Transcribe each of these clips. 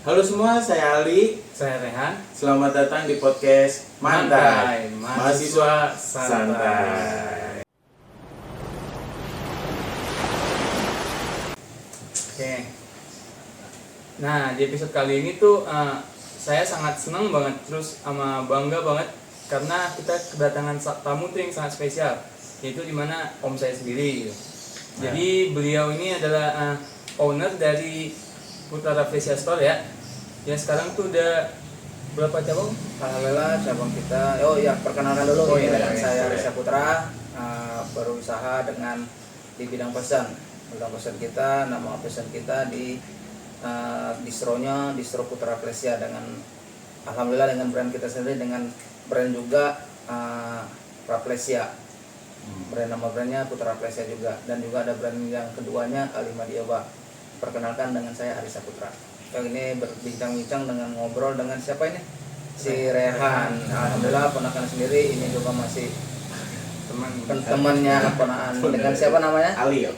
Halo semua, saya Ali. Saya Rehan. Selamat datang di podcast Mantai, Mahasiswa Santai. Oke. Nah, di episode kali ini tuh saya sangat senang banget, terus sama bangga banget karena kita kedatangan tamu tuh yang sangat spesial, yaitu dimana om saya sendiri. Jadi beliau ini adalah owner dari Putra Rafflesia Store ya. Ya sekarang tuh udah berapa cabang? Alhamdulillah cabang kita. Perkenalkan dulu. Saya Risa Putra, berusaha di bidang pesan. Bidang pesan kita, nama pesan kita di distronya Distro Putra Rafflesia dengan alhamdulillah dengan brand kita sendiri, dengan brand juga Rafflesia. Nama brandnya Putra Rafflesia juga, dan juga ada brand yang keduanya Alimadioba. Perkenalkan dengan saya Arisa Putra. Ini berbincang-bincang dengan ngobrol dengan siapa ini? Si Rehan. Alhamdulillah ponakan sendiri, ini juga masih temannya ponakan. Dengan siapa namanya? Ali,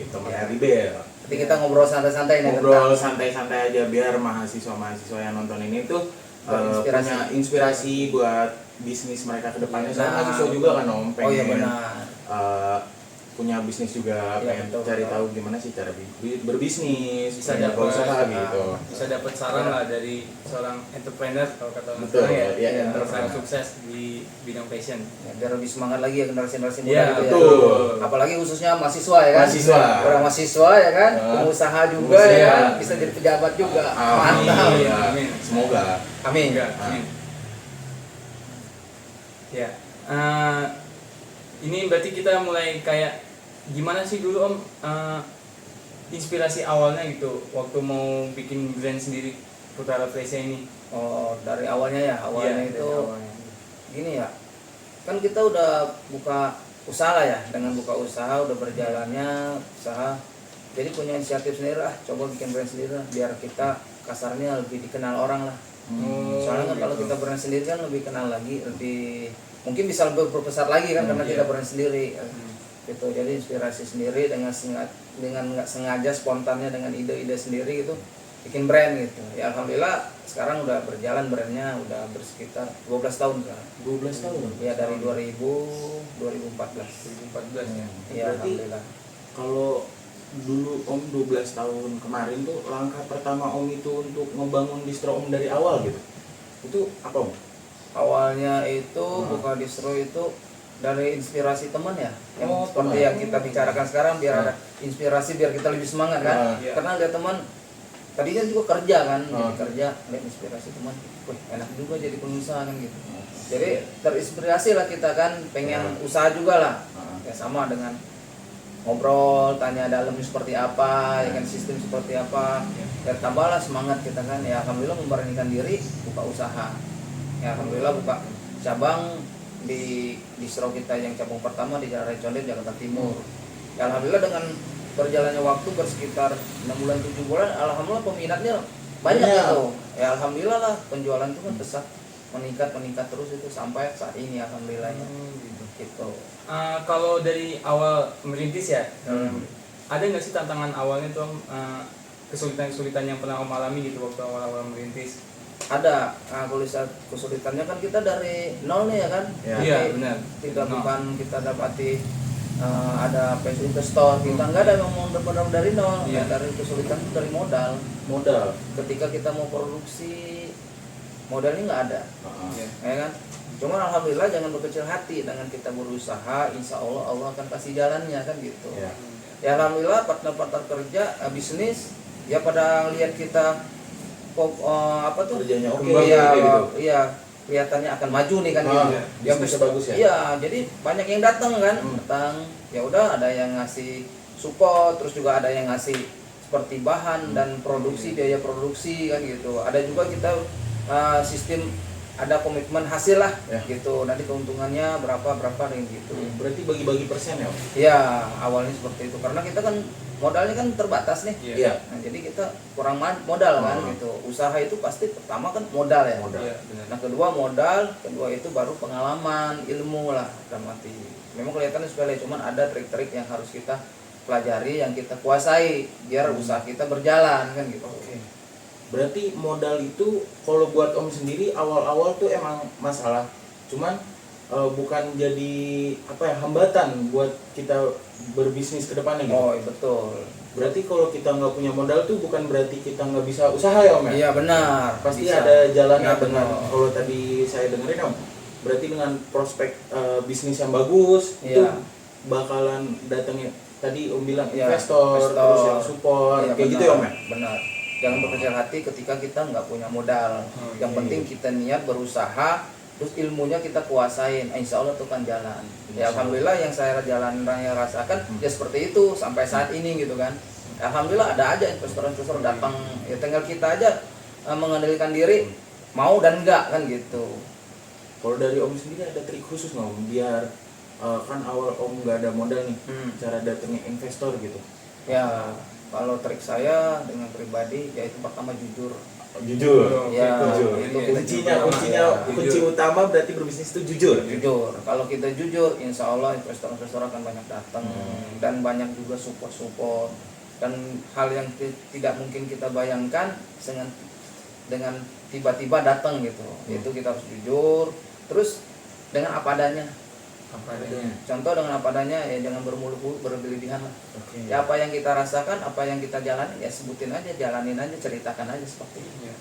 temannya Ribel. Jadi kita ngobrol santai-santai nih. Ngobrol santai-santai aja biar mahasiswa-mahasiswa yang nonton ini tuh punya inspirasi buat bisnis mereka ke depannya. Saya mahasiswa juga kan Om, pengen. Oh iya benar. Punya bisnis juga, pengen cari tahu gimana sih cara berbisnis, Bisa punya dapat usaha gitu. Bisa dapat saran lah dari seorang entrepreneur kalau kata orang Betul, sekarang ya, sangat sukses di bidang fashion. Ya, biar lebih semangat lagi ya generasi-generasi muda Ya, gitu betul. ya. Apalagi khususnya mahasiswa ya kan. Orang mahasiswa ya kan, pengusaha juga ya kan, bisa jadi pejabat juga. Mantap. Amin. Semoga. Amin. Amin. Ya. Ini berarti kita mulai kayak gimana sih dulu Om inspirasi awalnya gitu waktu mau bikin brand sendiri Putra Rafflesia ini. Oh, dari awalnya ya, awalnya Iya, itu dari awalnya. gini ya. Kan kita udah buka usaha ya, dengan buka usaha udah berjalannya usaha. Jadi punya inisiatif sendiri lah, coba bikin brand sendiri lah, biar kita kasarnya lebih dikenal orang lah. Soalnya kan kalau kita brand sendiri kan lebih kenal lagi, lebih mungkin bisa lebih berbesar lagi kan karena kita brand sendiri. Gitu. Jadi inspirasi sendiri dengan nggak sengaja spontannya dengan ide-ide sendiri gitu bikin brand gitu. Ya alhamdulillah sekarang udah berjalan brandnya udah bersekitar 12 tahun sekarang. 12 tahun. Ya dari 2014 ya. Ya Berarti alhamdulillah. kalau dulu Om 12 tahun kemarin tuh langkah pertama Om itu untuk ngebangun distro Om dari awal gitu. Itu apa Om? Awalnya itu buka distro itu dari inspirasi teman ya, yang seperti teman. yang kita bicarakan sekarang, biar ada inspirasi, biar kita lebih semangat kan. Karena lihat teman tadinya juga kerja kan, jadi kerja, lihat inspirasi teman, wih enak juga jadi pengusaha kan gitu. Jadi terinspirasi lah kita kan, pengen usaha juga lah. Ya sama dengan ngobrol, tanya dalamnya seperti apa, ya kan sistem seperti apa, ya tambahlah semangat kita kan. Ya alhamdulillah memberanikan diri buka usaha. Ya alhamdulillah buka cabang di distro kita yang cabang pertama di Jalan Raya Condet, Jakarta Timur. Ya alhamdulillah dengan berjalannya waktu bersekitar 6 bulan 7 bulan, alhamdulillah peminatnya banyak gitu. Ya alhamdulillah lah penjualan itu kan besar, meningkat terus itu sampai saat ini alhamdulillahnya. Gitu. Kalau dari awal merintis ya, ada nggak sih tantangan awalnya tuh kesulitan-kesulitan yang pernah Om alami gitu waktu awal-awal merintis? Ada. Kalau kesulitannya kan kita dari nol nih ya kan. Iya benar. Tidak bukan kita dapati ada investor, kita nggak ada yang mau benar dari nol. Ya, dari kesulitan itu dari modal. Ketika kita mau produksi, modalnya nggak ada. Ya kan. Cuma alhamdulillah jangan berkecil hati, dengan kita berusaha, insya Allah akan kasih jalannya kan gitu. Ya alhamdulillah partner-partner kerja bisnis ya pada lihat kita kerjanya oke gitu. Iya, kelihatannya akan maju nih kan gitu. Yang bisa bagus ya. Iya, jadi banyak yang datang kan. Ya udah ada yang ngasih support, terus juga ada yang ngasih seperti bahan dan produksi, biaya produksi kan gitu. Ada juga kita sistem ada komitmen hasil lah gitu. Nanti keuntungannya berapa dan gitu. Berarti bagi-bagi persen ya? Iya, awalnya seperti itu karena kita kan modalnya kan terbatas nih. Iya. Nah, jadi kita kurang modal kan gitu. Usaha itu pasti pertama kan modal ya. Nah, kedua modal, kedua itu baru pengalaman, ilmu lah dalam arti. Memang kelihatannya sepele, cuman ada trik-trik yang harus kita pelajari, yang kita kuasai biar usaha kita berjalan kan gitu. Berarti modal itu kalau buat Om sendiri awal-awal tuh emang masalah. Cuman bukan jadi hambatan buat kita berbisnis ke depannya gitu. Oh iya, betul. Berarti kalau kita nggak punya modal tuh bukan berarti kita nggak bisa usaha ya Om ya? Iya benar. Pasti bisa. ada jalannya Ya, dengan benar. kalau tadi saya dengerin Om. Berarti dengan prospek bisnis yang bagus itu Iya. bakalan datengin tadi Om bilang Iya, investor, terus yang support Iya, kayak gitu ya Om ya? Benar. Jangan berkecil hati ketika kita nggak punya modal. Yang iya, penting kita niat berusaha, terus ilmunya kita kuasain. Insya Allah itu kan jalan. Ya alhamdulillah yang saya rasakan ya seperti itu sampai saat ini gitu kan. Alhamdulillah ada aja investor-investor datang. Ya tinggal kita aja mengendalikan diri mau dan enggak kan gitu. Kalau dari Om sendiri ada trik khusus nggak Om biar kan awal Om nggak ada modal nih, cara datengin investor gitu? Ya kalau trik saya dengan pribadi yaitu pertama jujur. Jujur. Ya, Jujur. itu Kunci utama berarti berbisnis itu jujur. Jujur. Kalau kita jujur, insya Allah investor-investor akan banyak datang dan banyak juga support dan hal yang tidak mungkin kita bayangkan dengan tiba-tiba datang gitu. Itu kita harus jujur. Terus dengan apa adanya. Contoh dengan apa adanya ya jangan berlebihan lah. Oke. Ya apa yang kita rasakan, apa yang kita jalanin ya sebutin aja, jalanin aja, ceritakan aja seperti itu.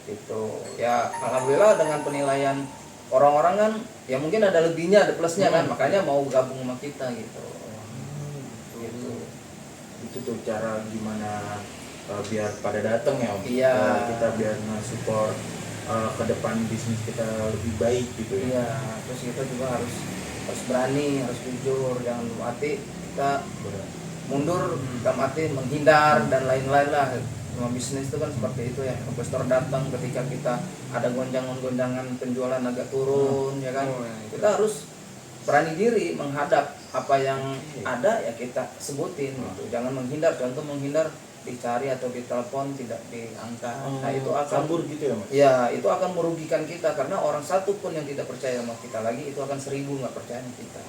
Gitu. Ya alhamdulillah dengan penilaian orang-orang kan ya mungkin ada lebihnya, ada plusnya kan, makanya mau gabung sama kita gitu. Gitu. Itu tuh cara gimana biar pada datang ya Om. Iya. Kita biar nge-support ke depan bisnis kita lebih baik gitu ya. Iya, terus kita juga harus berani, harus jujur, jangan arti kita mundur, dalam arti menghindar dan lain-lain lah. Cuma bisnis itu kan seperti itu ya. Investor datang ketika kita ada gonjangan penjualan agak turun ya kan. Kita harus berani diri menghadap apa yang ada ya kita sebutin gitu. Jangan menghindar, contoh menghindar dicari atau ditelepon tidak diangkat. Nah itu akan kabur gitu ya Mas? Ya itu akan merugikan kita karena orang satu pun yang tidak percaya sama kita lagi itu akan 1000 nggak percaya sama kita.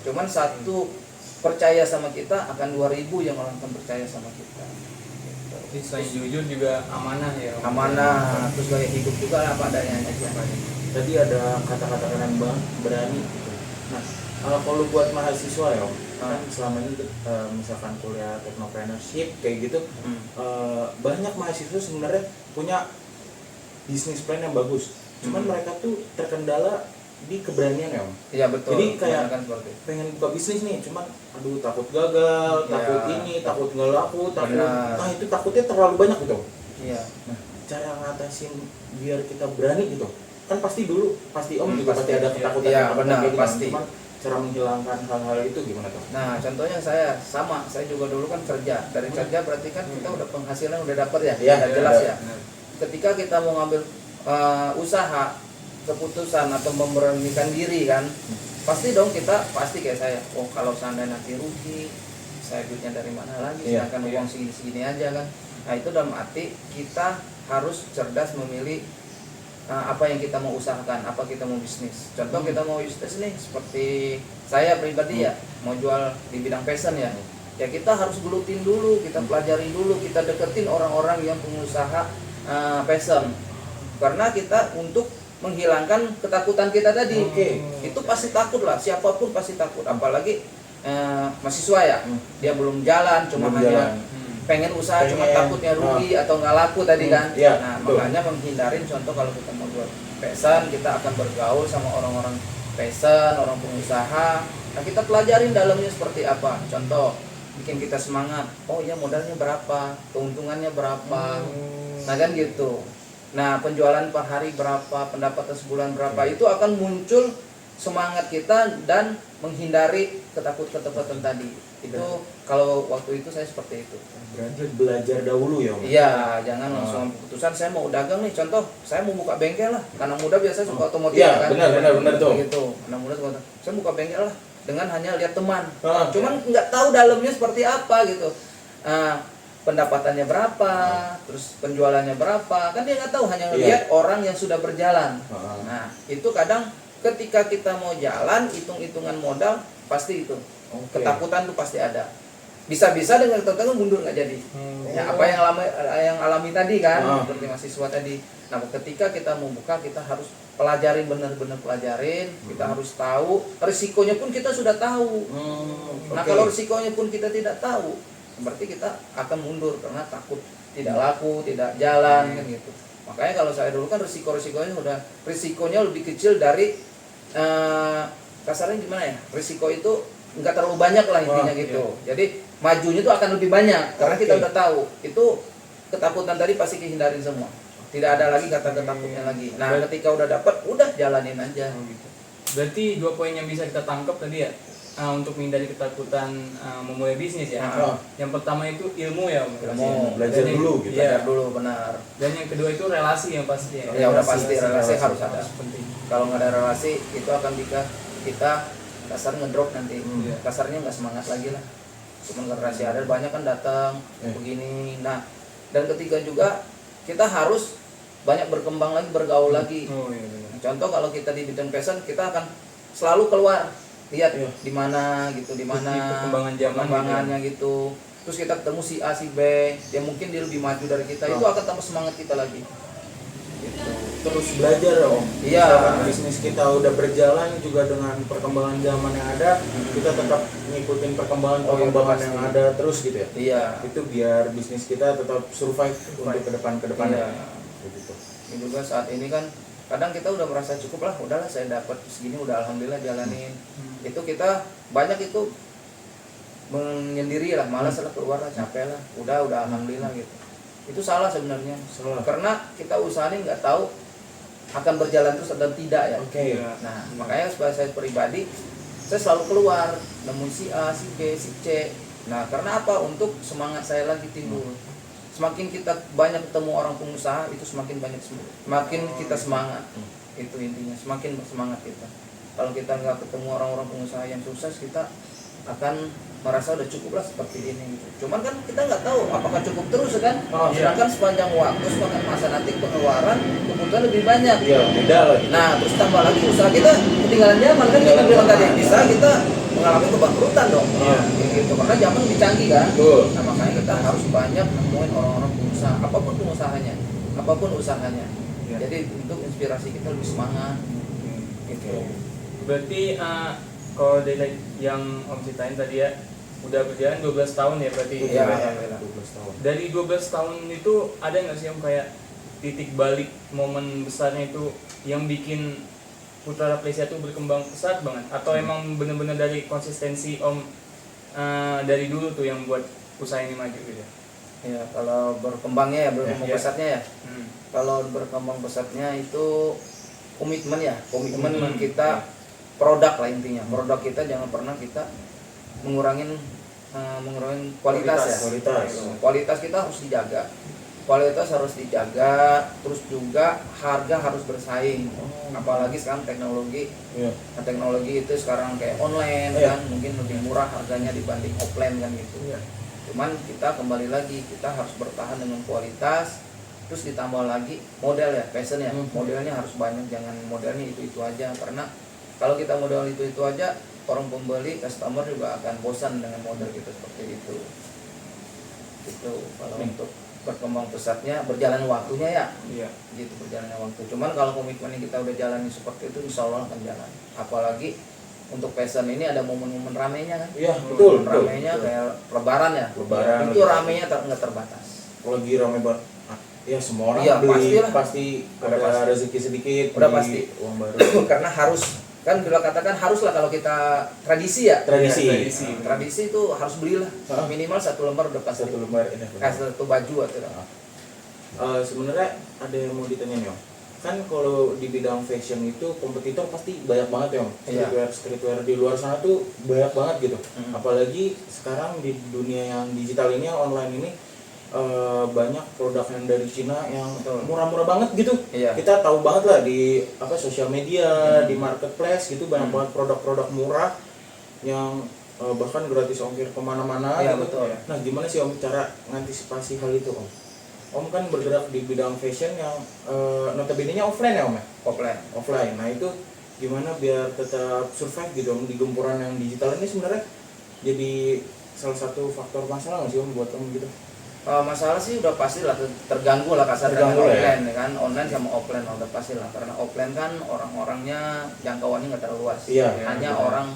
Cuman satu percaya sama kita akan 2000 yang orang akan percaya sama kita. Jadi selain jujur juga amanah ya. Amanah, terus gaya hidup juga lah apa adanya aja. Tadi ada kata-kata keren banget, berani gitu. Nah, kalau buat mahasiswa ya Om, kan selama ini misalkan kuliah technopreneurship kayak gitu, banyak mahasiswa sebenarnya punya bisnis plan yang bagus. Cuman mereka tuh terkendala di keberanian ya Om. Iya betul. Jadi kayak kan seperti pengen buka bisnis nih, cuman aduh takut gagal, takut ini, takut nggak laku, takut. Benar. Nah itu takutnya terlalu banyak gitu. Iya. Nah, cara ngatasin biar kita berani gitu. Kan pasti Om juga pasti ada ketakutan Iya, ketakutan benar, kayak gitu. pasti. Cuman cara menghilangkan hal-hal itu gimana tuh? Nah contohnya saya juga dulu kan kerja. Dari kerja berarti kan kita udah penghasilan udah dapat ya, Iya, udah jelas ya. benar. Ketika kita mau ngambil usaha, keputusan atau memberanikan diri kan, pasti kayak saya, oh kalau seandainya nanti rugi, saya duitnya dari mana lagi, Iya, sedangkan uang segini aja kan. Nah itu dalam arti kita harus cerdas memilih apa yang kita mau usahakan, apa kita mau bisnis. Contoh kita mau bisnis nih, seperti saya pribadi ya, mau jual di bidang fashion ya. Ya kita harus gelutin dulu, kita pelajari dulu, kita deketin orang-orang yang pengusaha fashion. Karena kita untuk menghilangkan ketakutan kita tadi. Itu pasti takut lah, siapapun pasti takut. Apalagi mahasiswa ya, dia belum jalan, cuma hanya pengen usaha, cuma takutnya rugi atau nggak laku tadi kan. Nah makanya menghindarin, contoh kalau kita mau buat fashion, kita akan bergaul sama orang-orang fashion, orang pengusaha. Nah kita pelajarin dalamnya seperti apa. Contoh bikin kita semangat, oh ya modalnya berapa, keuntungannya berapa, nah kan gitu. Nah penjualan per hari berapa, pendapatan sebulan berapa, itu akan muncul semangat kita dan menghindari ketakutan tadi. Itu kalau waktu itu saya seperti itu. Berarti belajar dahulu ya Om? Iya, jangan langsung keputusan saya mau dagang nih. Contoh, saya mau buka bengkel lah. Anak muda biasa suka otomotif kan. Benar tuh. Gitu. Anak muda suka, saya buka bengkel lah dengan hanya lihat teman. Cuman nggak tahu dalamnya seperti apa gitu. Pendapatannya berapa, terus penjualannya berapa, kan dia nggak tahu, hanya ngelihat orang yang sudah berjalan. Nah itu kadang ketika kita mau jalan, hitung-hitungan modal pasti itu ketakutan tuh pasti ada. bisa-bisa dengan tertentu mundur nggak jadi. Ya apa yang alami tadi kan, Ah. seperti mahasiswa tadi. Nah ketika kita mau buka kita harus pelajarin, benar-benar pelajarin, kita harus tahu risikonya pun kita sudah tahu. Nah Oke. kalau risikonya pun kita tidak tahu, berarti kita akan mundur karena takut tidak laku, tidak jalan kan gitu. Makanya kalau saya dulu kan risikonya lebih kecil dari kasarnya gimana ya? Risiko itu nggak terlalu banyak lah intinya gitu. Jadi majunya itu akan lebih banyak karena kita Oke. udah tahu. Itu ketakutan tadi pasti dihindarin semua. Tidak ada lagi kata takutnya lagi. Nah, ketika udah dapat, udah jalanin aja. Gitu. Berarti 2 poin yang bisa kita tangkap tadi ya, untuk menghindari ketakutan memulai bisnis ya. Yang pertama itu ilmu ya, Om. Ilmu, belajar Dan yang- dulu gitu. iya. Belajar dulu benar. Dan yang kedua itu relasi yang pasti ya. Ya udah pasti relasi harus ada. Penting. Kalau nggak ada relasi itu akan kita kasar ngedrop nanti. Iya. Kasarnya nggak semangat lagi lah. Cuman relasi ada banyak kan datang begini. Nah, dan ketiga juga kita harus banyak berkembang lagi, bergaul lagi. Oh iya benar. Contoh kalau kita di bidang fashion kita akan selalu keluar lihat Iya. di mana gitu, di mana Di perkembangan zaman perkembangannya gitu. Terus kita ketemu si A si B, dia mungkin dia lebih maju dari kita, itu akan tambah semangat kita lagi. Gitu. Terus belajar ya Om. Iya. Misalkan bisnis kita udah berjalan juga dengan perkembangan zaman yang ada, kita tetap ngikutin perkembangan yang pasti. ada terus gitu ya. Iya. Itu biar bisnis kita tetap survive untuk ke depannya. Iya. Gitu. Ini juga saat ini kan kadang kita udah merasa cukup lah, udahlah saya dapat segini udah alhamdulillah jalanin. Itu kita banyak itu menyendiri lah, malas lah keluar lah, capek lah, udah alhamdulillah gitu. Itu salah sebenarnya. Salah. Karena kita usahain nggak tahu akan berjalan terus dan tidak ya. Oke. Nah, makanya supaya saya pribadi saya selalu keluar nemuin si A, si B, si C. Nah, karena apa? Untuk semangat saya lagi timbul. Semakin kita banyak ketemu orang pengusaha itu semakin kita semangat. Itu intinya, semakin bersemangat kita. Kalau kita nggak ketemu orang-orang pengusaha yang sukses, kita akan merasa udah cukup lah seperti ini gitu. Cuman kan kita nggak tahu apakah cukup terus kan. Sedangkan sepanjang waktu, sepanjang masa nanti pengeluaran kebutuhan lebih banyak. Iya, beda lagi. Nah, terus tambah lagi usaha kita ketinggalan zaman kan kita bilang tadi bisa kita mengalami kebangkrutan dong. Iya. Gitu. Karena zaman lebih canggih kan. Betul. Nah, makanya kita harus banyak nemuin orang-orang pengusaha, apapun usahanya. Iya. Jadi untuk inspirasi kita lebih semangat. Gitu. Berarti kalau dari yang Om ceritain tadi ya, udah berjalan 12 tahun ya berarti. Iya, ya. alhamdulillah. 12 tahun. Dari 12 tahun itu ada nggak sih Om kayak titik balik momen besarnya itu yang bikin Putra Raplesia itu berkembang pesat banget, atau emang bener-bener dari konsistensi Om dari dulu tuh yang buat usaha ini maju gitu ya? Ya, kalau berkembangnya ya, berkembang Iya. pesatnya ya. Kalau berkembang pesatnya itu komitmen ya, komitmen kita produk lah intinya. Produk kita jangan pernah kita mengurangin kualitas ya. Kualitas kita harus dijaga. Kualitas harus dijaga, terus juga harga harus bersaing. Apalagi sekarang teknologi. Iya. Nah, teknologi itu sekarang kayak online kan, mungkin lebih murah harganya dibanding offline kan gitu. Cuman kita kembali lagi, kita harus bertahan dengan kualitas, terus ditambah lagi model ya, fashion ya. Modelnya harus banyak, jangan modelnya itu aja. Karena kalau kita model itu aja, orang pembeli, customer juga akan bosan dengan model kita seperti itu. Itu kalau untuk berkembang pesatnya, berjalan waktunya ya. Iya. Gitu berjalannya waktu. Cuman kalau komitmen yang kita udah jalani seperti itu, insya Allah akan jalan. Apalagi untuk fashion ini ada momen-momen ramenya kan. Iya, betul. Ramenya kayak lebaran ya. Lebaran. Itu ramenya nggak terbatas. Lagi rame banget. Ya semua orang Iya, beli pastilah. pasti Udah ada pasti. rezeki sedikit, Udah beli pasti. uang baru. Karena harus kan bila katakan haruslah kalau kita tradisi ya. Tradisi. Tradisi itu harus belilah minimal 1 lembar udah pasti. 1 lembar ini. Satu baju atau Sebenarnya ada yang mau ditanyain Om. Kan kalau di bidang fashion itu kompetitor pasti banyak banget ya Om. Streetwear di luar sana tuh banyak banget gitu. Apalagi sekarang di dunia yang digital ini, online ini banyak produk yang dari Cina yang murah-murah banget gitu. Kita tahu banget lah di sosial media, di marketplace gitu banyak banget produk-produk murah yang bahkan gratis ongkir kemana-mana gitu. Betul. Nah gimana sih Om cara mengantisipasi hal itu Om? Om kan bergerak di bidang fashion yang notabene-nya offline ya Om ya? Offline. Nah itu gimana biar tetap survive gitu Om di gempuran yang digital ini sebenarnya jadi salah satu faktor masalah nggak sih Om buat Om gitu? Masalah sih udah pasti lah, terganggu lah kasar dengan Terganggu lah offline ya kan, online sama offline lah udah pasti lah, karena offline kan orang-orangnya jangkauannya nggak terlalu luas, Iya, hanya iya. orang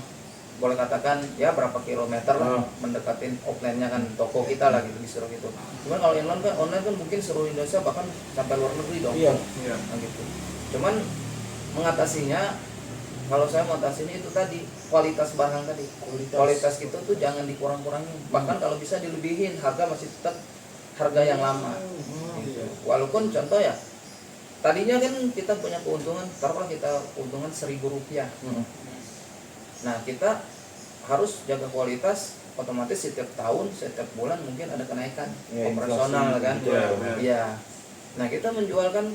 boleh katakan ya berapa kilometer lah mendekatin offline-nya kan, toko kita lah gitu disuruh gitu. Cuman kalau online kan mungkin seluruh Indonesia bahkan sampai luar negeri dong. Iya. Iya. Nah, gitu. Cuman mengatasinya, kalau saya mengatasinya itu tadi kualitas barang tadi. Kualitas itu tuh jangan dikurang-kurangin. Bahkan kalau bisa dilebihin, harga masih tetap harga yang lama. Gitu. Walaupun contoh ya, tadinya kan kita punya keuntungan, taruhlah kita keuntungan Rp1.000. Nah, kita harus jaga kualitas, otomatis setiap tahun, setiap bulan mungkin ada kenaikan Ya, operasional inflasi kan. gitu ya. Iya. Nah, kita menjual kan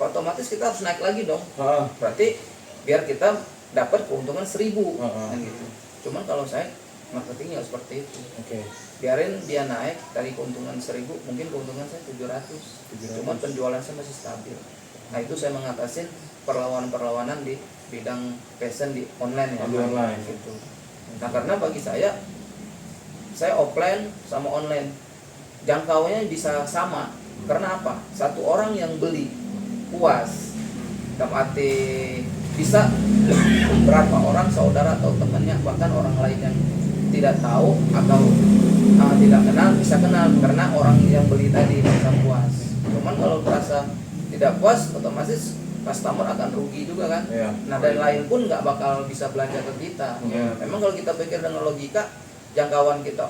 otomatis kita harus naik lagi dong. Heeh. Berarti biar kita dapat keuntungan 1.000 Heeh. kan gitu. Cuman kalau saya marketingnya seperti itu. Oke. Biarin dia naik dari keuntungan 1.000, mungkin keuntungan saya 700. Cuman penjualan saya masih stabil. Nah, itu saya mengatasi perlawanan-perlawanan di bidang fashion di online ya. Di online. Gitu. Nah, karena bagi saya offline sama online jangkauannya bisa sama. Karena apa? Satu orang yang beli puas, dalam arti bisa berapa orang saudara atau temannya, bahkan orang lain yang tidak tahu atau tidak kenal bisa kenal karena orang yang beli tadi bisa puas. Cuman kalau merasa tidak puas, otomatis customer akan rugi juga kan. Iya. Nah, dan lain pun nggak bakal bisa belanja ke kita. Iya. Memang kalau kita pikir dengan logika, jangkauan kita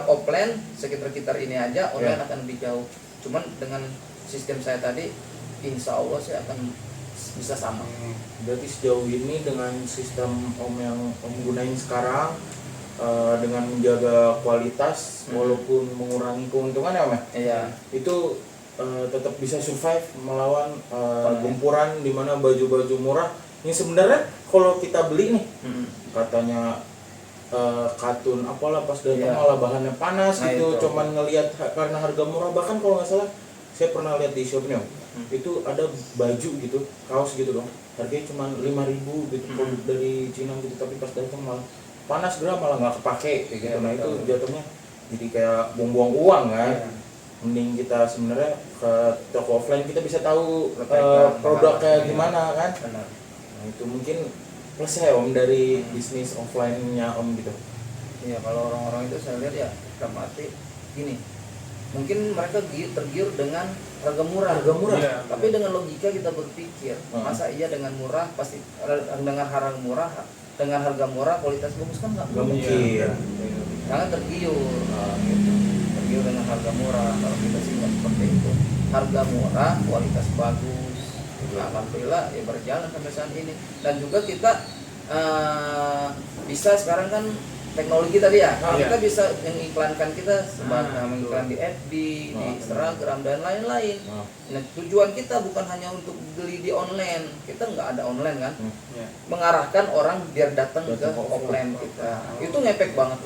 offline sekitar ini aja, online Iya. akan lebih jauh. Cuman dengan sistem saya tadi, insya Allah saya akan bisa sama. Berarti sejauh ini dengan sistem Om yang Om gunain sekarang, dengan menjaga kualitas walaupun mengurangi keuntungan ya Om ya? Iya. Itu tetap bisa survive melawan gempuran di mana baju-baju murah ini sebenarnya kalau kita beli nih katanya katun apalah pas datang Iya. malah bahannya panas Nah, gitu, itu. cuman ngelihat karena harga murah. Bahkan kalau nggak salah saya pernah lihat di shopnya itu ada baju gitu, kaos gitu dong, harganya cuma 5.000 gitu produk dari Cina gitu, tapi pas datang malah panas gerah, malah nggak kepake kayak gitu. Iya, Nah itu betul. jatuhnya jadi kayak buang-buang uang kan. Iya. Mending kita sebenarnya ke toko offline, kita bisa tahu Perbaikan, produknya iya. gimana kan. Benar. Nah itu mungkin plus ya Om dari bisnis offline-nya Om gitu. Iya, kalau orang-orang itu saya lihat ya dalam arti gini, mungkin mereka tergiur dengan harga murah. Harga murah. Iya. Tapi dengan logika kita berpikir, masa iya dengan murah pasti dengan harga murah, dengan harga murah kualitas bagus kan nggak Gak mungkin. Jangan tergiur, gitu. Tergiur dengan harga murah. Kalau kita sih nggak seperti itu. Harga murah, kualitas bagus. Nah, alhamdulillah ya berjalan sampai saat ini. Dan juga kita bisa sekarang kan teknologi tadi ya, Iya. kita bisa mengiklankan kita Nah, mengiklan di FB, di Instagram dan lain-lain. Nah, Nah, tujuan kita bukan hanya untuk beli di online, kita nggak ada online kan, Ya. mengarahkan orang biar datang ke Datang ke offline kita. Itu ngepek banget,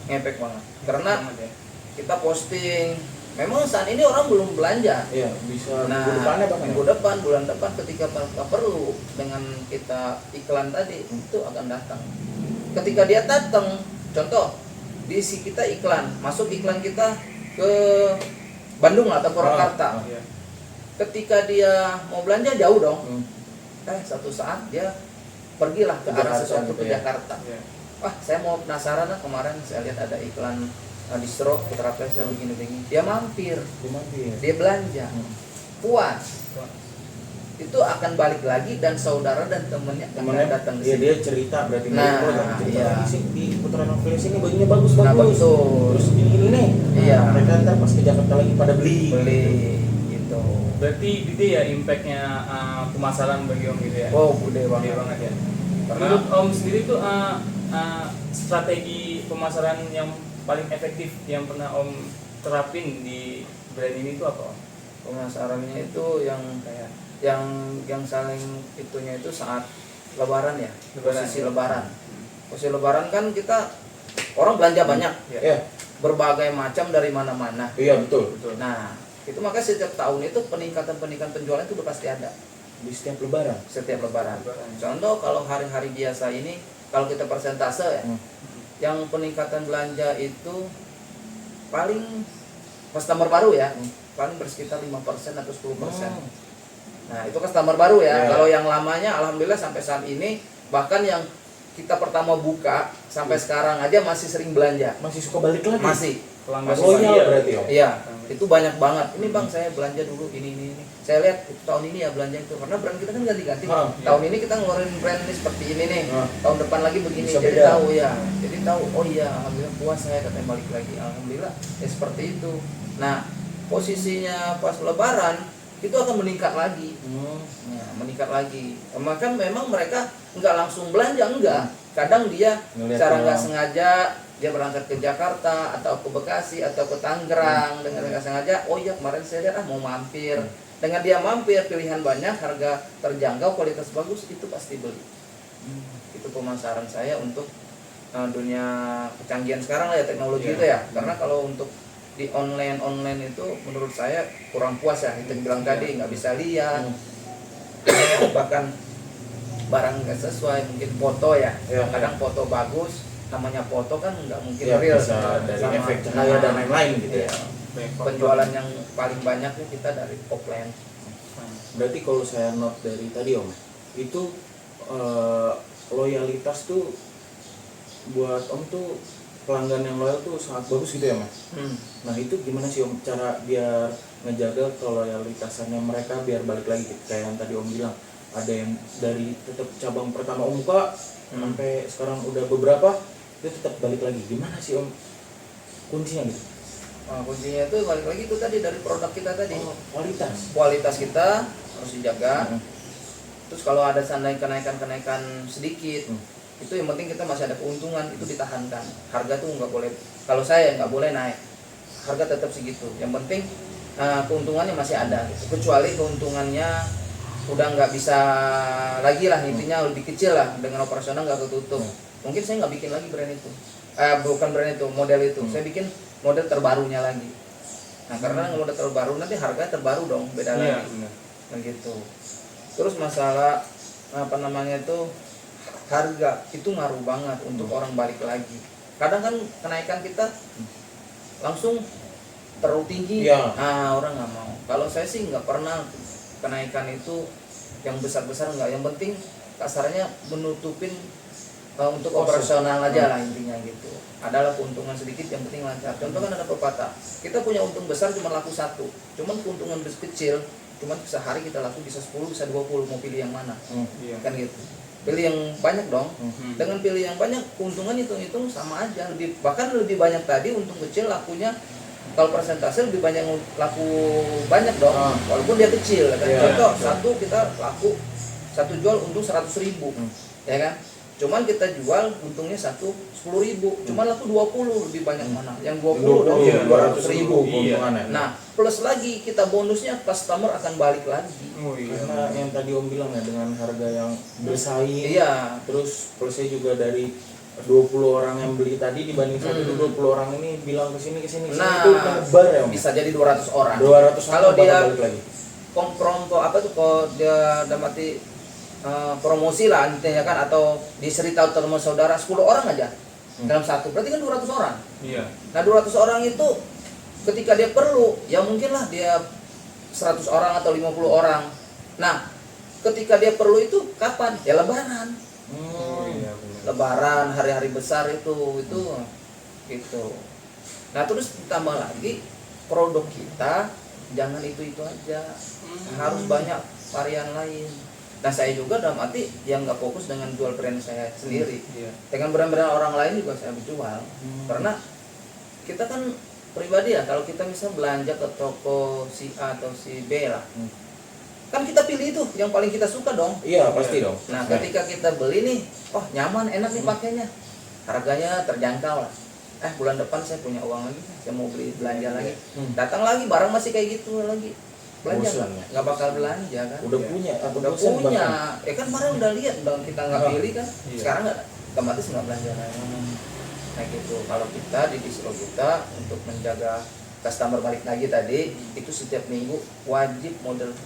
ngepek banget. Karena Banget ya. kita posting, memang saat ini orang belum belanja. iya bisa Nah, minggu depannya bahkan. minggu depan, bulan depan ketika mereka perlu dengan kita iklan tadi itu akan datang. Ketika dia datang, contoh diisi kita iklan, masuk iklan kita ke Bandung atau Purwakarta. Iya. Ketika dia mau belanja jauh dong. Hmm. Satu saat dia pergilah ke arah Jakarta sesuatu gitu ke ya. Jakarta. Iya. Wah, saya mau penasaran lah, kemarin saya lihat ada iklan distro Putra Plaza begini-begini. Dia mampir, Mampir. dia belanja, puas. Itu akan balik lagi dan saudara dan temennya akan Temennya datang ke iya, sini. dia cerita berarti Nah, cerita iya. lagi sih di Putra Novelis ini bajunya bagus. Nah, betul. Terus ini nih. Iya. Mereka ntar pas ke Jakarta lagi pada beli. Gitu. Berarti gede ya impactnya pemasaran bagi Om gitu ya. Wow, gede Gede banget. banget ya. Karena Menurut Om sendiri tuh strategi pemasaran yang paling efektif yang pernah Om terapin di brand ini tuh apa Om? pemasarannya itu yang kayak yang saling itunya itu saat lebaran ya, Lebaran, posisi ya. lebaran. Posisi lebaran kan kita orang belanja banyak, Iya. berbagai macam dari mana-mana. Iya betul. Betul. Nah, itu makanya setiap tahun itu peningkatan penjualan itu udah pasti ada Di setiap lebaran. setiap lebaran. Lebaran. Contoh kalau hari-hari biasa ini kalau kita persentase ya, yang peningkatan belanja itu paling customer baru ya, paling bersekitar 5% atau 10%. Nah itu customer baru ya. Kalau yang lamanya alhamdulillah sampai saat ini, bahkan yang kita pertama buka sampai sekarang aja masih sering belanja. Masih suka balik lagi? Masih. Pelanggan Loyal berarti Om? Iya, itu banyak banget. Ini Bang saya belanja dulu ini. Saya lihat tahun ini ya belanja itu, karena brand kita kan ganti-ganti. Tahun ini kita ngeluarin brand ini seperti ini nih. Tahun depan lagi begini. Bisa jadi beda. tahu ya. Jadi tahu, oh iya alhamdulillah puas saya katanya balik lagi. Alhamdulillah ya seperti itu. Nah, posisinya pas lebaran itu akan meningkat lagi. Ya, meningkat lagi. Maka memang mereka nggak langsung belanja, enggak. Kadang dia Ngeliat secara orang. nggak sengaja dia berangkat ke Jakarta atau ke Bekasi atau ke Tangerang dengan nggak sengaja, oh iya kemarin saya lihat mau mampir. Dengan dia mampir, pilihan banyak, harga terjangkau, kualitas bagus, itu pasti beli. Itu pemasaran saya untuk dunia kecanggihan sekarang lah ya, teknologi itu ya. Karena kalau untuk di online itu menurut saya kurang puas ya. Itu bilang tadi nggak bisa lihat, bahkan barang nggak sesuai, mungkin foto ya. Kadang foto bagus, namanya foto kan nggak mungkin real. Bisa dari Sama- efek cahaya dan lain-lain gitu ya. Penjualan yang paling banyaknya kita dari offline. Berarti kalau saya note dari tadi Om, itu loyalitas tuh buat Om tuh pelanggan yang loyal tuh sangat bagus gitu ya Mas. Nah itu gimana sih Om cara biar ngejaga keloyalitasannya mereka biar balik lagi gitu. Kayak yang tadi Om bilang, ada yang dari tetap cabang pertama Om buka sampai sekarang udah beberapa itu tetap balik lagi. Gimana sih Om kuncinya gitu? Kuncinya itu balik lagi itu tadi dari produk kita tadi. Kualitas kita harus dijaga. Terus kalau ada seandainya kenaikan sedikit, itu yang penting kita masih ada keuntungan, itu ditahankan. Harga tuh nggak boleh, kalau saya nggak boleh naik, harga tetap segitu. Yang penting keuntungannya masih ada, kecuali keuntungannya udah nggak bisa lagi lah, intinya lebih kecil lah, dengan operasional nggak ketutup. Mungkin saya nggak bikin lagi brand itu, bukan brand itu, model itu. Saya bikin model terbarunya lagi. Nah karena model terbaru nanti harga terbaru dong, beda lagi. Begitu. Terus masalah apa namanya itu, harga itu ngaruh banget untuk orang balik lagi. Kadang kan kenaikan kita langsung terlalu tinggi, orang nggak mau. Kalau saya sih nggak pernah kenaikan itu yang besar-besar, nggak. Yang penting kasarnya menutupin untuk operasional aja lah intinya gitu. Adalah keuntungan sedikit, yang penting lancar. Contoh kan ada pepatah, kita punya untung besar cuma laku 1, cuman keuntungan kecil, cuman sehari kita laku bisa 10, bisa 20, mau pilih yang mana? Kan gitu. Pilih yang banyak dong. Dengan pilih yang banyak, keuntungan hitung-hitung sama aja, bahkan lebih banyak tadi untung kecil, lakunya kalau persentase lebih banyak laku banyak dong, walaupun dia kecil kan. Contoh satu kita laku, satu jual untung 100.000, ya kan. Cuman kita jual untungnya 10.000, cuman laku 20, lebih banyak mana? Yang 20 dong, 200.000 keuntungannya. Nah, plus lagi kita bonusnya customer akan balik lagi. Karena yang tadi Om bilang ya, dengan harga yang bersaing. Terus plusnya juga dari 20 orang yang beli tadi dibanding 20 orang ini bilang kesini Nah, itu lebar ya Om? bisa jadi 200 orang. 200 Kalau orang dia balik lagi. kompromo apa tuh, kalau dia damati promosi lah intinya kan, atau di cerita teman saudara 10 orang aja dalam satu, berarti kan 200 orang. Nah 200 orang itu ketika dia perlu, ya mungkin lah dia 100 orang atau 50 orang. Nah ketika dia perlu itu kapan? Ya lebaran. Lebaran, hari-hari besar itu gitu. Nah terus ditambah lagi produk kita jangan itu aja, harus banyak varian lain. Nah saya juga dalam arti yang nggak fokus dengan jual brand saya sendiri, dengan brand-brand orang lain juga saya jual. Karena kita kan pribadi ya, kalau kita misal belanja ke toko si A atau si B lah, kan kita pilih itu yang paling kita suka dong. Iya pasti dong. Nah ketika kita beli nih, oh nyaman, enak nih pakainya, harganya terjangkau lah. Bulan depan saya punya uang lagi, saya mau beli belanja lagi, datang lagi barang masih kayak gitu lagi, belanja nggak bakal belanja kan. Udah punya kan kemarin udah lihat bang, kita nggak pilih kan, sekarang nggak, otomatis nggak belanja lagi. Nah gitu. Kalau kita di distro kita untuk menjaga customer balik lagi tadi, itu setiap minggu wajib model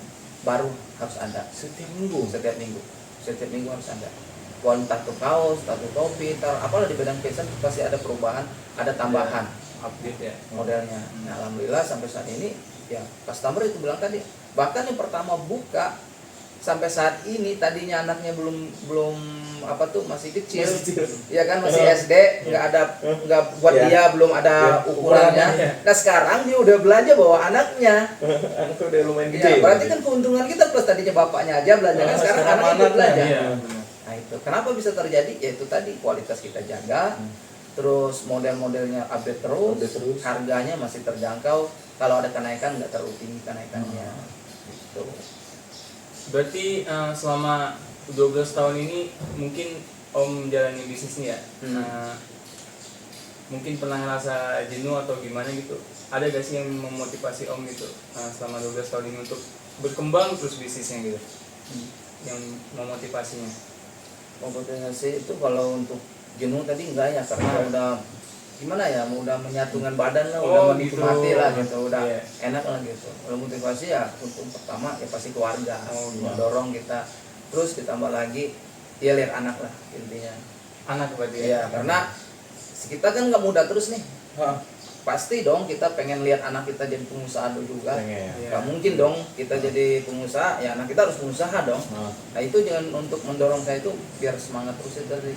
baru harus ada. Setiap minggu harus ada. entah tuh kaos, entah tuh topi, apalah di bidang fashion pasti ada perubahan, ada tambahan update ya. modelnya. Nah, alhamdulillah sampai saat ini ya customer itu bilang tadi, bahkan yang pertama buka sampai saat ini tadinya anaknya belum apa tuh masih kecil, ya kan masih SD, nggak buat dia belum ada ukurannya. Nah sekarang dia udah belanja bawa anaknya, Anaknya udah lumayan ya, gede. berarti kan keuntungan kita plus tadinya bapaknya aja belanja kan sekarang sekarang anaknya ikut belanja. Iya, benar. Nah itu kenapa bisa terjadi? Ya itu tadi kualitas kita jaga, terus model-modelnya update terus, harganya masih terjangkau. Kalau ada kenaikan nggak terlalu tinggi kenaikannya. Gitu. Berarti selama 12 tahun ini mungkin Om jalani bisnis nih ya. Mungkin pernah ngerasa jenuh atau gimana gitu. Ada gak sih yang memotivasi Om gitu selama 12 tahun ini untuk berkembang terus bisnisnya gitu? Yang memotivasinya. Motivasi itu kalau untuk jenuh tadi enggak ya, karena udah gimana ya, udah menyatukan badan lah, udah menikmati lah gitu, udah enak lah gitu. Kalau motivasi ya untuk pertama ya pasti keluarga, mendorong kita, terus ditambah lagi ya lihat anak lah intinya. Anak berarti ya, karena kita kan nggak muda terus nih. Pasti dong kita pengen lihat anak kita jadi pengusaha juga. Nggak mungkin dong kita jadi pengusaha, ya anak kita harus pengusaha dong. Nah itu jangan untuk mendorong saya itu biar semangat terus itu tadi.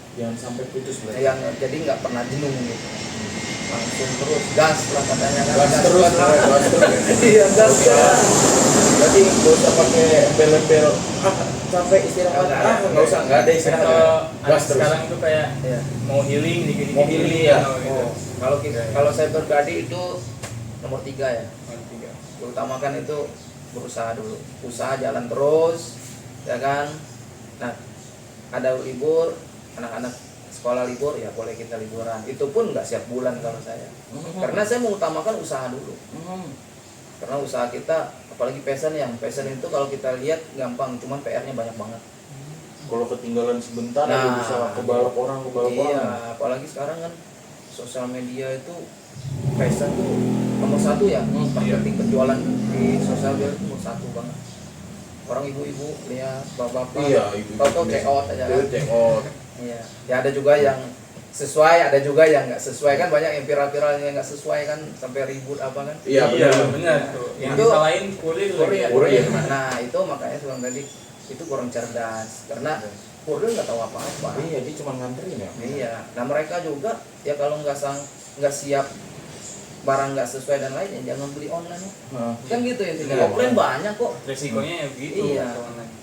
Jangan sampai putus berarti. Yang jadi nggak pernah jenuh gitu. Langsung terus gas lah katanya kan. Gas terus. Iya gas terus. Jadi nggak usah pakai bel-bel. Sampai istirahat. Nggak usah, nggak ada istirahat. Kalau Gas terus. sekarang itu kayak mau healing dikit-dikit. Mau healing ya. Gitu. Kalau saya pribadi itu nomor 3 ya. Nomor 3. Utamakan itu berusaha dulu. Usaha jalan terus, ya kan. Nah, ada libur, anak-anak sekolah libur ya boleh kita liburan. Itu pun nggak siap bulan kalau saya. Karena saya mengutamakan usaha dulu. Karena usaha kita, apalagi passion itu kalau kita lihat gampang, cuman PR-nya banyak banget. Kalau ketinggalan sebentar aja bisa kebalap orang. Iya, apalagi sekarang kan sosial media itu passion tuh nomor 1 ya. Marketing penjualan di sosial media itu nomor 1 banget. Orang ibu-ibu lihat, bapak-bapak, tahu check out aja kan. Iya. Ya ada juga yang sesuai, ada juga yang nggak sesuai kan, banyak yang viral-viral yang nggak sesuai kan sampai ribut apa kan. Iya benar tuh. Yang Itu disalahin kurir. Nah itu makanya sebelum tadi itu kurang cerdas karena kurir nggak tahu apa-apa. Iya, dia cuma nganterin ya. Iya. Nah mereka juga ya kalau nggak siap, barang nggak sesuai dan lainnya jangan beli online ya. Kan gitu ya. Offline banyak kok. Resikonya ya begitu. Iya.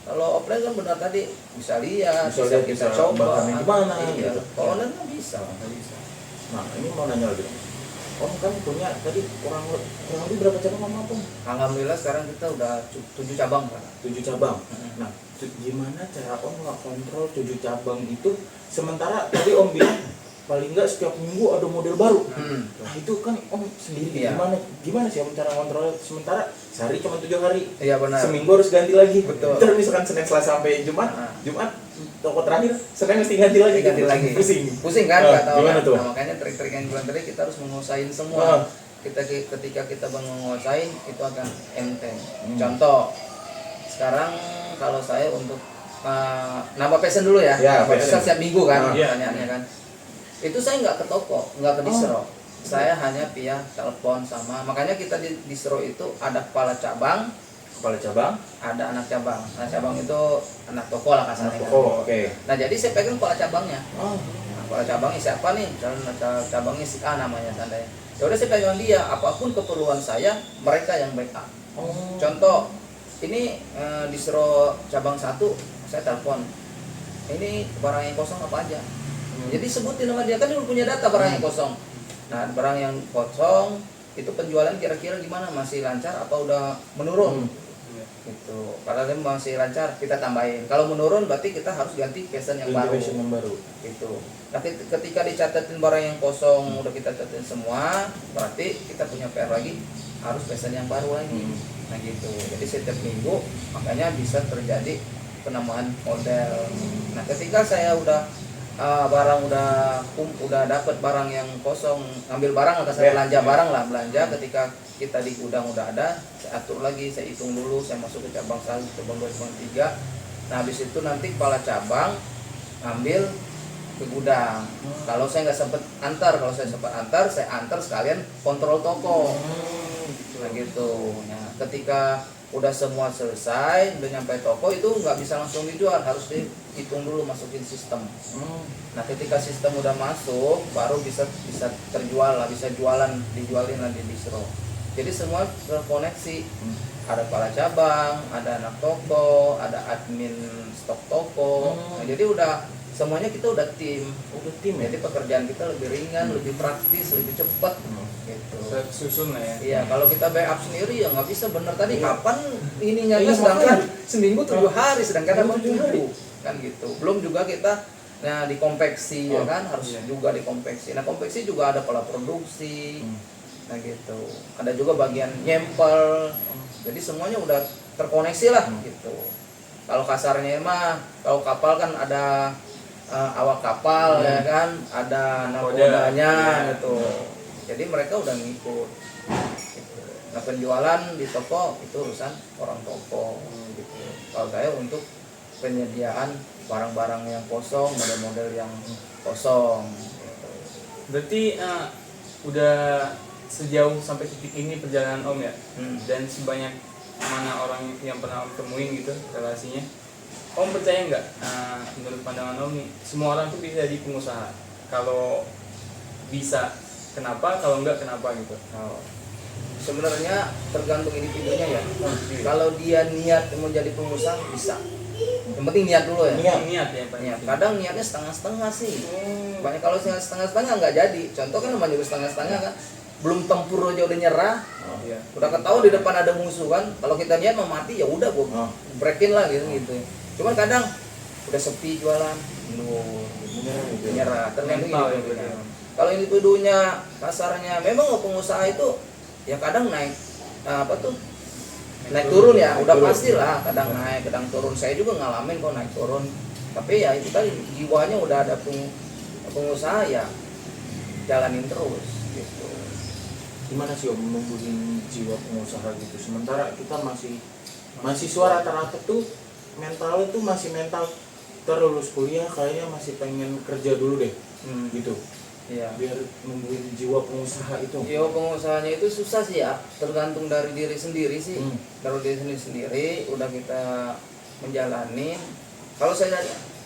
Kalau offline kan benar tadi bisa lihat, bisa kita coba gimana gitu. gitu. Kalau online kan bisa. Nah ini mau nanya lagi. Om kan punya tadi kurang lebih berapa cabang Om? Alhamdulillah sekarang kita udah 7 cabang kan. 7 cabang. Nah gimana cara Om nggak kontrol 7 cabang itu, sementara tadi Om bilang paling nggak setiap minggu ada model baru. Nah itu kan Om sendiri gimana sih Om cara kontrol, sementara sehari cuma 7 hari. Iya benar. Seminggu harus ganti lagi. Betul. Terus misalkan Senin Selasa sampai Jumat, toko terakhir Senin mesti ganti lagi. Pusing kan nggak tahu gimana kan? tuh? Nah, makanya trik-trik yang bilang tadi kita harus menguasain semua. Ketika kita menguasain itu akan enteng. Contoh sekarang kalau saya untuk nambah passion dulu ya, nambah passion setiap minggu kan pertanyaannya kan. Itu saya nggak ke toko, nggak ke distro. Saya hanya via telepon sama, makanya kita di distro itu ada kepala cabang, ada anak cabang. Anak cabang itu anak toko lah kasarnya kan. Nah jadi saya pegang kepala cabangnya. Nah, kepala cabangnya siapa nih? Misalnya cabangnya si A namanya seandainya. Ya udah saya pegang dia, apapun keperluan saya, mereka yang backup. Contoh, ini distro cabang 1, saya telepon. Ini barang yang kosong apa aja? Jadi sebutin sama dia, kan dia punya data barang yang kosong. Nah barang yang kosong itu penjualan kira-kira gimana, masih lancar apa udah menurun? Gitu. Kalau dia masih lancar kita tambahin. Kalau menurun berarti kita harus ganti passion yang baru. Gitu. Nah ketika dicatatin barang yang kosong udah kita catatin semua, berarti kita punya PR lagi, harus passion yang baru lagi. Nah gitu. Jadi setiap minggu makanya bisa terjadi penambahan model. Nah ketika saya udah barang udah dapat barang yang kosong, ngambil barang atau saya belanja ketika kita di gudang udah ada, saya atur lagi, saya hitung dulu, saya masuk ke cabang 1, cabang 2, cabang 3. Nah habis itu nanti kepala cabang ambil ke gudang. Kalau saya nggak sempat antar, kalau saya sempat antar, saya antar sekalian kontrol toko. Nah gitu. Nah, ketika udah semua selesai, udah nyampe toko itu nggak bisa langsung dijual, harus dihitung dulu, masukin sistem. Nah ketika sistem udah masuk, baru bisa terjual lah, bisa dijualin lah di distro. Jadi semua terkoneksi. Ada kepala cabang, ada anak toko, ada admin stok toko. Nah, jadi udah semuanya kita udah tim. Jadi pekerjaan kita lebih ringan, lebih praktis, lebih cepat. Gitu. Susun lah ya. Iya, kalau kita backup sendiri ya nggak bisa bener tadi kapan ininya sedangkan seminggu 7 hari sedangkan emang 7 hari kan gitu. Belum juga kita dikonveksi ya kan harus juga dikonveksi. Nah, konveksi juga ada pola produksi. Nah gitu. Ada juga bagian nyempel. Jadi semuanya udah terkoneksi lah gitu. Kalau kasarnya mah kalau kapal kan ada awak kapal ya kan, ada nakodanya gitu. Jadi mereka udah ngikut gitu. Nah penjualan di toko itu urusan orang toko gitu. Kalau saya untuk penyediaan barang-barang yang kosong, model-model yang kosong gitu. Berarti udah sejauh sampai titik ini perjalanan Om ya, dan sebanyak mana orang yang pernah Om temuin gitu relasinya, Om percaya nggak menurut pandangan Om nih semua orang tuh bisa jadi pengusaha? Kalau bisa kenapa, kalau enggak kenapa gitu? Sebenarnya tergantung individunya ya. Kalau dia niat mau jadi pengusaha bisa. Yang penting niat dulu ya. Niat ya Pak. Kadang niatnya setengah-setengah sih. Banyak kalau setengah-setengah nggak jadi. Contoh kan namanya setengah-setengah kan. Belum tempur aja udah nyerah. Udah ketahuan di depan ada musuh kan. Kalau kita niat mau mati ya udah gua breakin lah gitu. Cuman kadang udah sepi jualan, nyerah. Tergantung individunya. Kalau individunya kasarnya memang pengusaha itu ya kadang naik naik turun ya, udah pasti lah, kadang naik kadang turun. Saya juga ngalamin kok naik turun, tapi ya itu tadi jiwanya udah ada pengusaha ya jalanin terus gitu. Gimana sih Om numbuhin jiwa pengusaha gitu, sementara kita masih mahasiswa rata-rata tuh mentalnya tuh masih mental terlulus kuliah kayaknya masih pengen kerja dulu deh gitu. Iya. Biar numbuhin jiwa pengusaha itu. Jiwa pengusahanya itu susah sih ya, tergantung dari diri sendiri sih. Dari diri sendiri udah kita menjalani. Kalau saya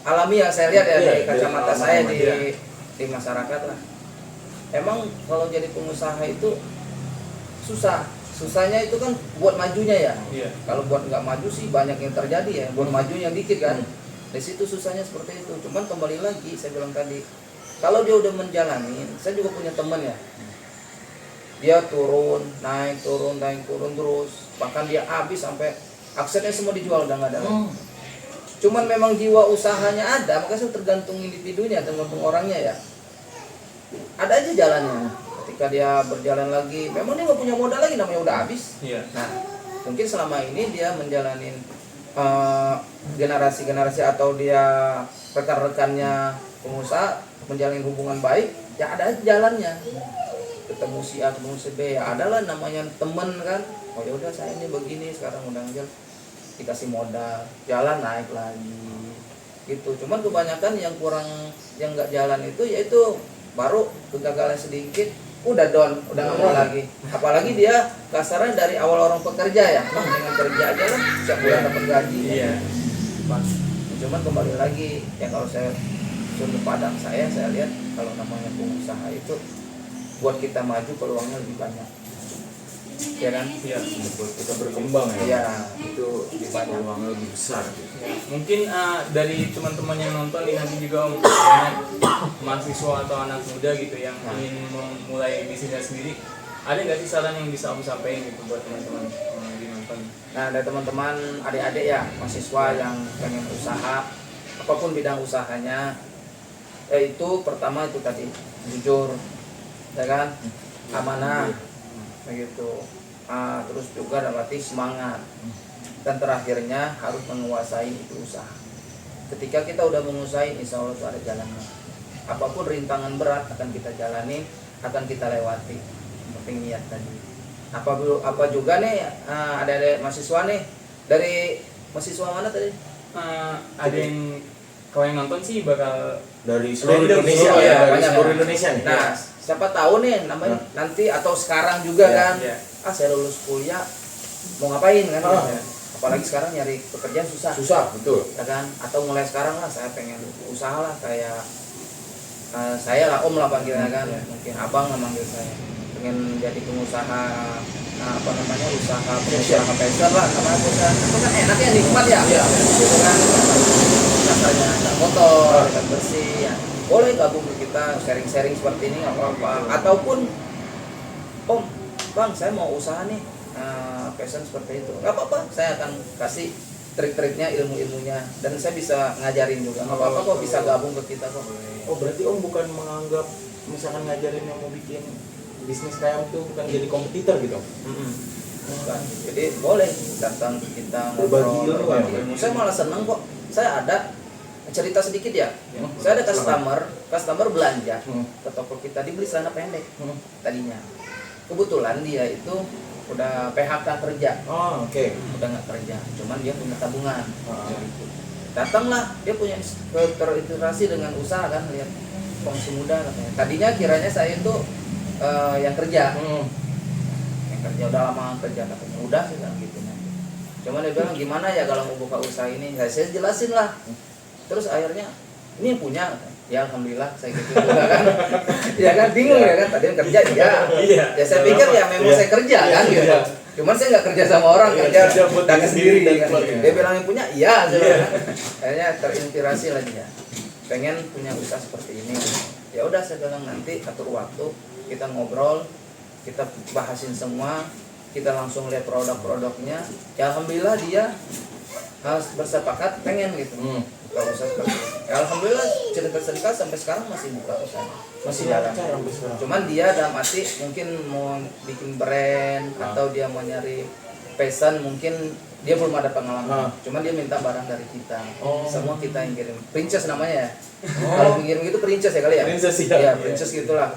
alami ya, saya lihat ya dari kacamata saya di masyarakat lah. Emang kalau jadi pengusaha itu susah. Susahnya itu kan buat majunya ya. Kalau buat nggak maju sih banyak yang terjadi ya. Buat majunya dikit kan. Dari situ susahnya seperti itu. Cuman kembali lagi saya bilang tadi, kalau dia udah menjalani, saya juga punya teman ya. Dia turun, naik turun terus. Bahkan dia habis sampai asetnya semua dijual udah nggak ada lagi. Cuman memang jiwa usahanya ada, makanya tergantung individunya, tergantung orangnya ya. Ada aja jalannya. Ketika dia berjalan lagi, memang dia nggak punya modal lagi, namanya udah habis. Nah, mungkin selama ini dia menjalanin generasi-generasi atau dia rekan-rekannya pengusaha menjalin hubungan baik, ya ada jalannya. Ketemu si A, ketemu si B, ya adalah namanya temen kan. Oh ya udah saya ini begini, sekarang udah ngajak dikasih modal, jalan naik lagi. Gitu. Cuman kebanyakan yang kurang, yang nggak jalan itu yaitu baru kegagalan sedikit, udah down, udah nggak mau lagi. Apalagi dia kasarnya dari awal orang pekerja ya, dengan kerja aja lah, setiap bulan dapat gaji. Cuman kembali lagi, ya kalau saya sudut pandang saya lihat kalau namanya pengusaha itu buat kita maju peluangnya lebih banyak, ya kan? Iya, buat kita berkembang ya. Iya, itu peluangnya lebih besar. Gitu. Mungkin dari teman-teman yang nonton ini nanti juga banyak mahasiswa atau anak muda gitu yang ingin memulai bisnisnya sendiri. Ada nggak sih saran yang bisa Om sampaikan gitu buat teman-teman yang lagi nonton? Nah, ada teman-teman adik-adik ya mahasiswa yang pengen usaha, apapun bidang usahanya. Itu pertama itu tadi jujur, ya kan, amanah, begitu. Terus juga dalam arti semangat, dan terakhirnya harus menguasai itu usaha. Ketika kita udah menguasai, insya Allah itu ada jalannya. Apapun rintangan berat akan kita jalani, akan kita lewati. Yang penting niat tadi. Apa juga nih ada mahasiswa nih, dari mahasiswa mana tadi? Ada yang kalau yang nonton sih bakal dari seluruh random, Indonesia seluruh, ya, ya, dari banyak seluruh ya. Indonesia nih. Nah, siapa tahu nih namanya nanti atau sekarang juga Iya, kan. iya. Saya lulus kuliah mau ngapain kan? Ah. Ya. Apalagi sekarang nyari pekerjaan susah. Susah, betul. Ya kan? Atau mulai sekarang lah saya pengen usaha lah kayak saya lah om lah panggilnya kan. Mungkin abang lah manggil saya. Pengen jadi pengusaha apa namanya usaha pengusaha fashion lah namanya perusahaan itu kan enak ya nikmat ya. Iya. Gitu kan. Rasanya nggak motor, kan bersih ya. Boleh gabung ke kita sharing-sharing seperti ini nggak apa-apa. Ataupun om, bang saya mau usaha nih fashion seperti itu. Nggak apa-apa, saya akan kasih trik-triknya, ilmu-ilmunya dan saya bisa ngajarin juga. Nggak apa-apa kok bisa gabung ke kita kok. Oh berarti om bukan menganggap misalkan ngajarin yang mau bikin bisnis kayak itu bukan jadi kompetitor gitu? Bukan. Jadi boleh datang ke kita Berbagi ngobrol, ilmu, berbagi ya? ilmu. Saya malah seneng kok. Saya ada cerita sedikit ya. Saya ada customer belanja ke toko kita, dia beli celana pendek tadinya. Kebetulan dia itu udah PHK kerja, Oh oke. udah nggak kerja, cuman dia punya tabungan. Ah. Datanglah dia punya terinspirasi dengan usaha kan, lihat kongsi muda katanya. Tadinya kiranya saya itu yang kerja, yang kerja udah lama kerja katanya. Udah sih bilang gitu. Cuman dia bilang gimana ya kalau mau buka usaha ini, saya jelasin lah. Terus akhirnya ini yang punya, ya alhamdulillah saya gitu juga kan. Ya kan bingung ya kan, tadi yang kerja dia. Iya. Ya saya pikir ya memang saya kerja kan gitu. Iya. Cuman saya nggak kerja sama orang, kerja buat dengan diri sendiri sendiri dan kan. keluarga. Dia bilang yang punya, iya saya bilang kan. Akhirnya terinspirasi lah dia. Pengen punya usaha seperti ini. Ya udah saya bilang nanti atur waktu kita ngobrol, kita bahasin semua, kita langsung lihat produk-produknya. Ya alhamdulillah dia harus bersepakat pengen gitu. Buka usaha seperti itu. Ya alhamdulillah cerita sampai sekarang masih buka usaha. Masih jalan. sampai sekarang. Cuman dia dalam arti mungkin mau bikin brand atau dia mau nyari fashion, mungkin dia belum ada pengalaman. Cuman dia minta barang dari kita. Semua kita yang kirim. Princess namanya ya. Kalau ngirim gitu princess ya kali ya. Princess ya. Iya, princess gitulah.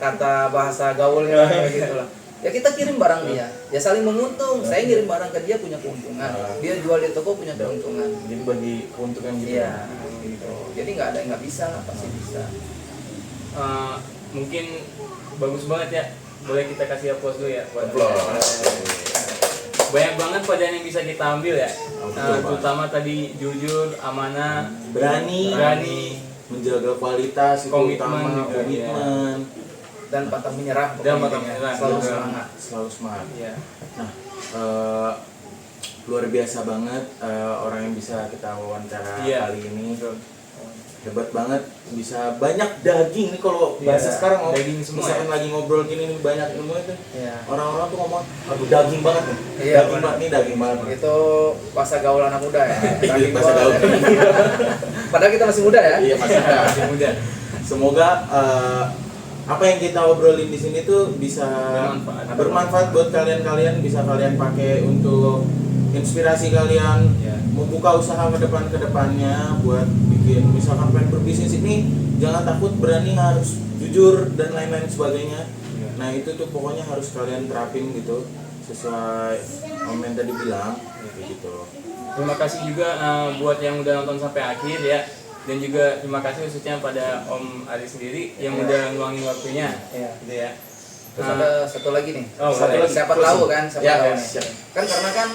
Kata bahasa gaulnya gitulah. Ya kita kirim barang dia. Ya saling menguntung. Saya ngirim barang ke dia punya keuntungan. Dia jual di toko punya keuntungan. Jadi bagi keuntungan gitu. Iya, gitu. Jadi nggak ada yang nggak bisa, pasti bisa. Mungkin bagus banget ya, boleh kita kasih applause dulu ya buat banyak banget pelajaran yang bisa kita ambil ya. Terutama tadi jujur, amanah, berani menjaga kualitas, itu komitmen utama, juga, komitmen Dan pantang menyerah. Dan pokoknya. pantang menyerah. Selalu Juga. semangat. selalu semangat. Iya. Nah, luar biasa banget orang yang bisa kita wawancara Iya. kali ini. Hebat banget, bisa banyak daging nih kalau bahasa Iya, sekarang daging semua misalkan ya. lagi ngobrol gini nih banyak ilmu itu. Iya. Orang-orang tuh ngomong, aduh daging banget nih. Iya, daging benar. banget nih, daging banget. Itu bahasa gaul anak muda ya. Iya, bahasa gaul. Padahal kita masih muda ya. Iya, masih ada. Masih muda. Semoga apa yang kita obrolin di sini tuh bisa bermanfaat buat kalian, bisa kalian pakai untuk inspirasi kalian, membuka usaha ke depannya buat bikin misalkan pengen berbisnis ini, jangan takut, berani, harus jujur dan lain-lain sebagainya. Nah itu tuh pokoknya harus kalian terapin gitu sesuai Om yang tadi bilang gitu. Terima kasih juga buat yang udah nonton sampai akhir ya. Dan juga terima kasih khususnya pada Om Ari sendiri yang udah ngeluangin waktunya. Iya. Gitu ya. Terus ada satu lagi nih. Oh, satu boleh. lagi. Siapa tahu kan, siapa Ya, tahu ya, nih. siap. Kan karena kan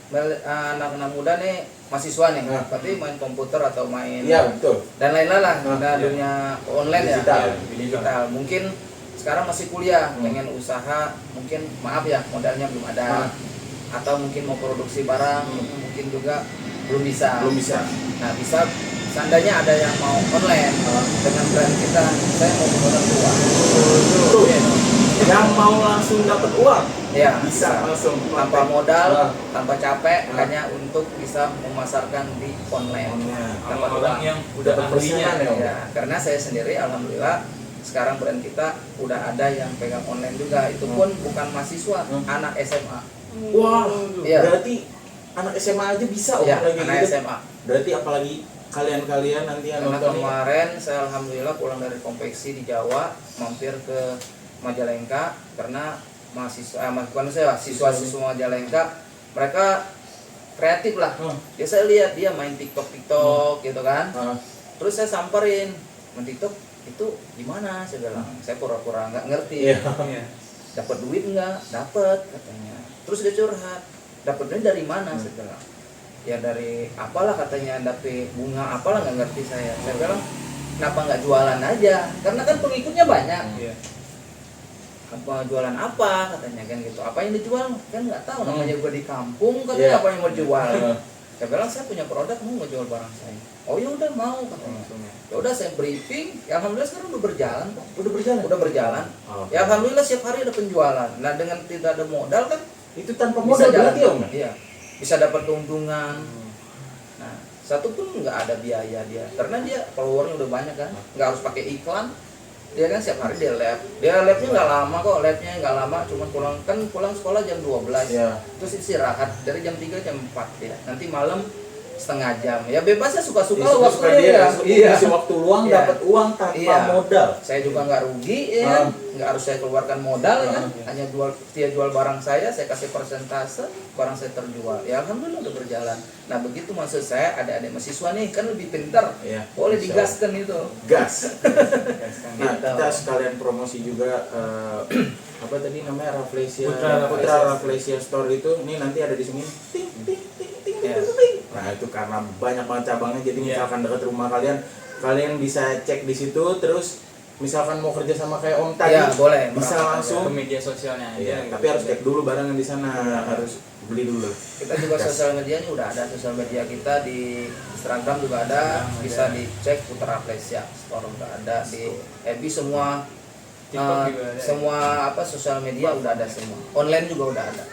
anak-anak muda nih mahasiswa nih, Nah. berarti main komputer atau main Iya betul. dan lain-lain lah, Nah, udah iya. dunia online Digital. ya, digital. Mungkin sekarang masih kuliah, pengen usaha, mungkin maaf ya modalnya belum ada, atau mungkin mau produksi barang, mungkin juga belum bisa. Nah bisa, seandainya ada yang mau online dengan brand kita, saya mau modal uang. Tuh, yang mau langsung dapat uang, Ya, bisa langsung tanpa modal, Nah. tanpa capek, hanya untuk bisa memasarkan di online. Dapat Orang uang. yang udah Dapat ahlinya. persenan Ya, karena saya sendiri alhamdulillah sekarang brand kita udah ada yang pegang online juga. Itu pun bukan mahasiswa, anak SMA. Wah, Iya. berarti anak SMA aja bisa Ya, lagi anak gitu. SMA. Berarti apalagi kalian nanti yang Karena nonton nih. kemarin saya alhamdulillah pulang dari konveksi di Jawa, mampir ke Majalengka karena mahasiswa, bukan saya, siswa-siswa Majalengka, mereka kreatif lah. Ya saya lihat dia main TikTok gitu kan. Terus saya samperin, main TikTok itu gimana? Saya bilang, saya pura-pura nggak ngerti. Dapat duit nggak? Dapat katanya. Terus dia curhat, dapat duit dari mana? Saya bilang, ya dari apalah katanya, dapat bunga apalah, nggak ngerti saya. Saya bilang, kenapa nggak jualan aja? Karena kan pengikutnya banyak. Apa jualan apa katanya kan gitu. Apa yang dijual kan nggak tahu, namanya gua di kampung katanya apa yang mau jual. Saya bilang saya punya produk, mau ngejual barang saya. Oh ya udah mau katanya. Ya udah saya briefing, ya alhamdulillah sekarang udah berjalan kok. Udah berjalan. Ya alhamdulillah setiap hari ada penjualan. Nah dengan tidak ada modal kan itu tanpa bisa modal jalan. berarti Om? Iya. Bisa dapat keuntungan. Nah, satu pun nggak ada biaya dia. Karena dia followernya udah banyak kan. Nggak harus pakai iklan. Dia kan setiap hari dia labnya nggak lama kok, labnya nggak lama, cuma pulang sekolah jam 12 terus istirahat dari jam 3 jam 4 ya, nanti malam setengah jam ya, bebasnya suka-suka ya, waktu dia iya. Waktu luang dapat uang tanpa modal, saya juga nggak rugi ya, nggak harus saya keluarkan modal ya, hanya jual barang saya kasih persentase, barang saya terjual ya, alhamdulillah udah berjalan. Nah begitu maksud saya, adik-adik mahasiswa nih kan lebih pintar, boleh digaskan itu gas. Nah kita sekalian promosi juga apa tadi namanya, Rafflesia Putra Rafflesia Store itu, ini nanti ada di sini. Nah itu karena banyak banget cabangnya, jadi misalkan dekat rumah kalian bisa cek di situ, terus misalkan mau kerja sama kayak Om tadi, boleh bisa langsung ke media sosialnya. Tapi harus cek dulu barang yang di sana, harus beli dulu. Kita juga sosial medianya udah ada, sosial media kita di Instagram juga ada, bisa dicek Putra Rafflesia Store udah ada, di FB semua, semua apa sosial media udah ada semua, online juga udah ada.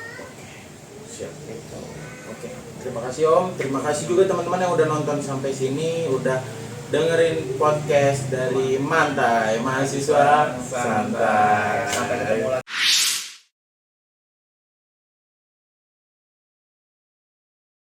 Siap. Gitu. Oke, terima kasih Om, terima kasih juga teman-teman yang udah nonton sampai sini, udah dengerin podcast dari Mantai Mahasiswa Santai. Sampai ketemu lagi.